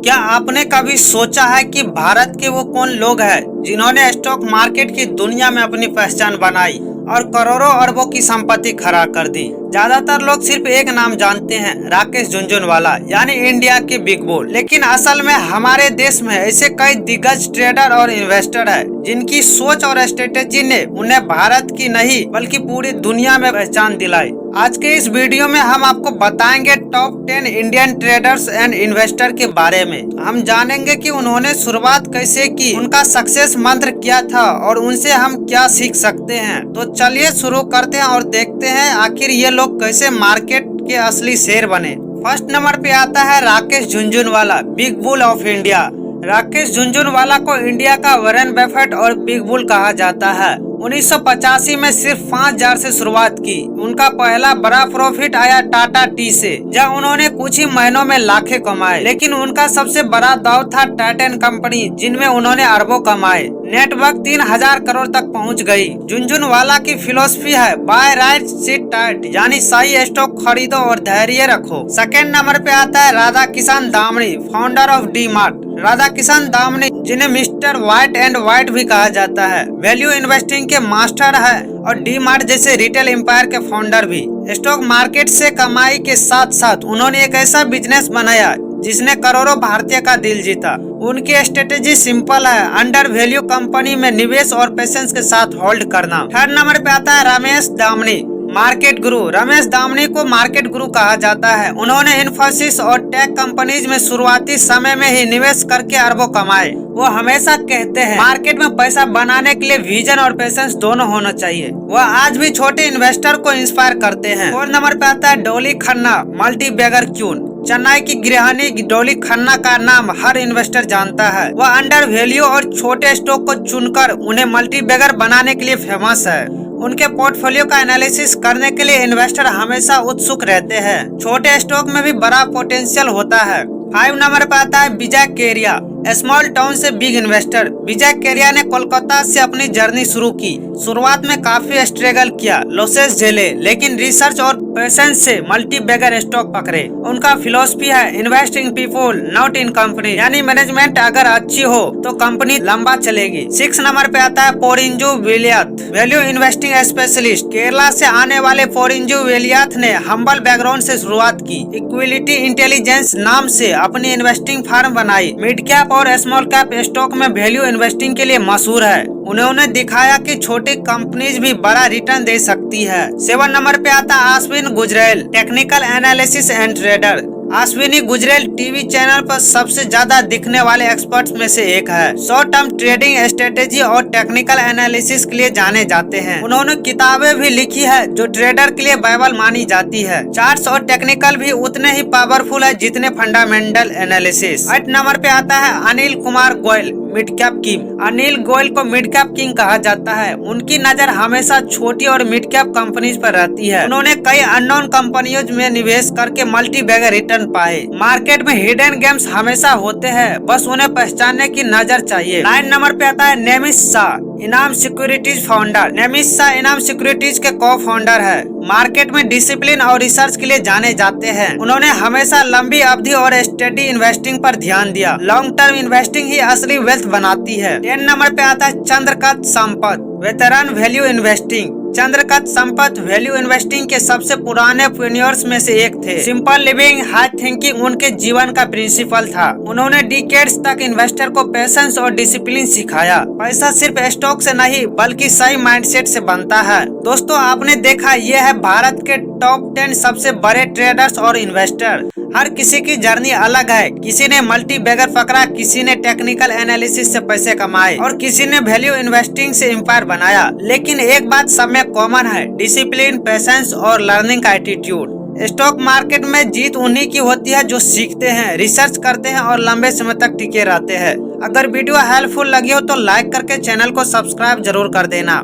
क्या आपने कभी सोचा है कि भारत के वो कौन लोग हैं जिन्होंने स्टॉक मार्केट की दुनिया में अपनी पहचान बनाई और करोड़ों अरबों की संपत्ति खड़ा कर दी। ज्यादातर लोग सिर्फ एक नाम जानते हैं, राकेश झुनझुनवाला, यानी इंडिया के बिग बुल। लेकिन असल में हमारे देश में ऐसे कई दिग्गज ट्रेडर और इन्वेस्टर हैं जिनकी सोच और स्ट्रेटेजी ने उन्हें भारत की नहीं बल्कि पूरी दुनिया में पहचान दिलाई। आज के इस वीडियो में हम आपको बताएंगे top 10 Indian traders and investor के बारे में। हम जानेंगे कि उन्होंने शुरुआत कैसे की, उनका सक्सेस मंत्र क्या था और उनसे हम क्या सीख सकते हैं। तो चलिए शुरू करते हैं और देखते हैं आखिर ये लोग कैसे मार्केट के असली शेर बने। फर्स्ट नंबर पे आता है Rakesh Jhunjhunwala, big bull of India. Rakesh Jhunjhunwala को इंडिया का वॉरेन बफेट और बिग बुल कहा जाता है। 1985 में सिर्फ 5,000 से शुरुआत की। उनका पहला बड़ा प्रॉफिट आया टाटा टी से, जब उन्होंने कुछ ही महीनों में लाखें कमाए। लेकिन उनका सबसे बड़ा दाव था टाइटन कंपनी, जिनमें उन्होंने अरबों कमाए। नेटवर्क 3,000 करोड़ तक पहुंच गई। झुनझुनवाला की फिलॉसफी है बाय राइट सिट टाइट, यानी सही स्टॉक खरीदो और धैर्य रखो। सेकेंड नंबर पे आता है Radha Kishan Damini, founder of D mart. Radha Kishan Damini, जिन्हें मिस्टर व्हाइट एंड व्हाइट भी कहा जाता है, वैल्यू इन्वेस्टिंग के मास्टर है और डी मार्ट जैसे रिटेल एम्पायर के फाउंडर भी। स्टॉक मार्केट से कमाई के साथ साथ उन्होंने एक ऐसा बिजनेस बनाया जिसने करोड़ों भारतीय का दिल जीता। उनकी स्ट्रेटेजी सिंपल है, अंडर वैल्यू कंपनी में निवेश और पेशेंस के साथ होल्ड करना। थर्ड नंबर पे आता है रमेश दामनी, मार्केट गुरु। रमेश दामनी को मार्केट गुरु कहा जाता है। उन्होंने इन्फोसिस और टेक कंपनीज में शुरुआती समय में ही निवेश करके अरबों कमाए। वो हमेशा कहते हैं मार्केट में पैसा बनाने के लिए विजन और पेशेंस दोनों होना चाहिए। वह आज भी छोटे इन्वेस्टर को इंस्पायर करते हैं। फोर्थ नंबर पे आता है Dolly Khanna, multi bagger queen. Chennai की गृहिणी डॉली खन्ना का नाम हर इन्वेस्टर जानता है। वह अंडर वैल्यू और छोटे स्टॉक को चुनकर उन्हें मल्टी बैगर बनाने के लिए फेमस है। उनके पोर्टफोलियो का एनालिसिस करने के लिए इन्वेस्टर हमेशा उत्सुक रहते हैं। छोटे स्टॉक में भी बड़ा पोटेंशियल होता है। 5 नंबर पर आता है विजय केरिया, स्मॉल टाउन से बिग इन्वेस्टर। विजय केरिया ने कोलकाता से अपनी जर्नी शुरू की। शुरुआत में काफी स्ट्रगल किया, लॉसेस झेले, लेकिन रिसर्च और पेशेंस से मल्टी बैगर स्टॉक पकड़े। उनका फिलॉसफी है invest in people not in company, यानी मैनेजमेंट अगर अच्छी हो तो कंपनी लंबा चलेगी। 6 नंबर पे आता है पोरिंजू वेलियाथ, वैल्यू इन्वेस्टिंग स्पेशलिस्ट। केरला से आने वाले पोरिंजू वेलियाथ ने हम्बल बैकग्राउंड से शुरुआत की। इक्विटी इंटेलिजेंस नाम से अपनी इन्वेस्टिंग फर्म बनाई। मिड कैप और स्मॉल कैप स्टॉक में वैल्यू इन्वेस्टिंग के लिए मशहूर है। उन्होंने दिखाया कि छोटी कंपनीज भी बड़ा रिटर्न दे सकती है। 7 नंबर पे आता है Ashwin Gujral, technical analysis and trader. Ashwini Gujral TV channel पर सबसे ज्यादा दिखने वाले एक्सपर्ट्स में से एक है। शॉर्ट टर्म ट्रेडिंग स्ट्रेटेजी और टेक्निकल एनालिसिस के लिए जाने जाते हैं। उन्होंने किताबें भी लिखी है जो ट्रेडर के लिए बाइबल मानी जाती है। चार्ट्स और टेक्निकल भी उतने ही पावरफुल है जितने फंडामेंटल एनालिसिस। 8 नंबर पे आता है Anil Kumar Goyal, mid cap king. Anil Goyal को मिड कैप किंग कहा जाता है। उनकी नजर हमेशा छोटी और मिड कैप कंपनीज पर रहती है। उन्होंने कई अननोन कंपनियों में निवेश करके मल्टी बैगर रिटर्न पाए। मार्केट में हिडन गेम्स हमेशा होते हैं, बस उन्हें पहचानने की नजर चाहिए। 9 नंबर पे आता है नेमिश शाह, इनाम सिक्योरिटीज फाउंडर। नेमिश शाह इनाम सिक्योरिटीज के को फाउंडर है। मार्केट में डिसिप्लिन और रिसर्च के लिए जाने जाते हैं। उन्होंने हमेशा लंबी अवधि और स्टेडी इन्वेस्टिंग पर ध्यान दिया। लॉन्ग टर्म इन्वेस्टिंग ही असली वेल्थ बनाती है। 10 नंबर पे आता है Chandrakant Sampath, veteran value investing. Chandrakant Sampath value investing के सबसे पुराने प्रीनियर्स में से एक थे। सिंपल लिविंग, हाई थिंकिंग उनके जीवन का प्रिंसिपल था। उन्होंने डिकेड्स तक इन्वेस्टर को पेशेंस और डिसिप्लिन सिखाया। पैसा सिर्फ स्टॉक से नहीं बल्कि सही माइंडसेट से बनता है। दोस्तों, आपने देखा ये है भारत के टॉप 10 सबसे बड़े ट्रेडर्स और इन्वेस्टर। हर किसी की जर्नी अलग है। किसी ने मल्टी बैगर पकड़ा, किसी ने टेक्निकल एनालिसिस से पैसे कमाए और किसी ने वैल्यू इन्वेस्टिंग से एम्पायर बनाया। लेकिन एक बात सब में कॉमन है, डिसिप्लिन, पेशेंस और लर्निंग का एटीट्यूड। स्टॉक मार्केट में जीत उन्हीं की होती है जो सीखते हैं, रिसर्च करते हैं और लंबे समय तक टिके रहते हैं। अगर वीडियो हेल्पफुल लगी हो तो लाइक करके चैनल को सब्सक्राइब जरूर कर देना।